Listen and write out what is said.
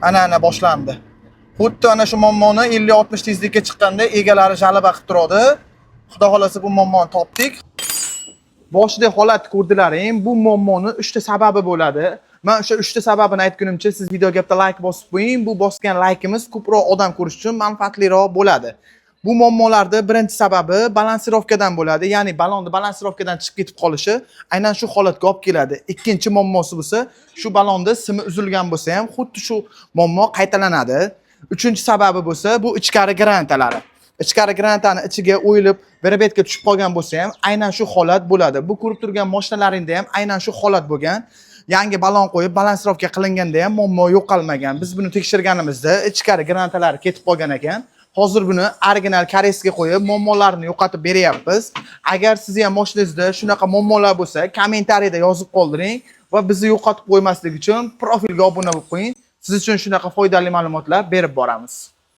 Ana boshlandi. Xuddi ana shu muammoni 50-60 tezlikka chiqqanda egalari g'alaba qilib turadi. Xudo xolasa bu muammoni topdik. Boshida holat ko'rdilaring, bu muammoning 3 ta sababi bo'ladi. Men o'sha 3 ta sababini aytgunimcha siz videoga bitta like bosib qo'ying. Bu bosgan laykimiz ko'proq odam ko'rish uchun manfaatliroq bo'ladi. Bu muammolarda birinchi sababi balansirovkadan bo'ladi. Ya'ni ballonni balansirovkadan chiqib ketib qolishi aynan shu holatga olib keladi. Ikkinchi muammosi bo'lsa, shu ballonda simi uzilgan bo'lsa ham xuddi shu muammo qaytalanadi. Uchinchi sababi bo'lsa, bu ichkari grantalari. Ichkari granatani ichiga o'yilib, verabetga tushib qolgan bo'lsa ham aynan shu holat bo'ladi. Bu ko'rib turgan mashinalaringda ham aynan shu holat bo'lgan. Yangi ballon qo'yib balansirovka qilinganda ham muammo yo'qolmagan. Biz buni tekshirganimizda ichkari grantalari ketib qolgan ekan. Hozir buni original kareysga qo'yib muammolarni yo'qotib beryapmiz. Agar sizni ham mashinangizda shunaqa muammolar bo'lsa, kommentariyada yozib qoldiring va bizni yo'qotib qo'ymaslik uchun profilga obuna bo'lib qo'ying. Siz uchun shunaqa foydali ma'lumotlar berib boramiz.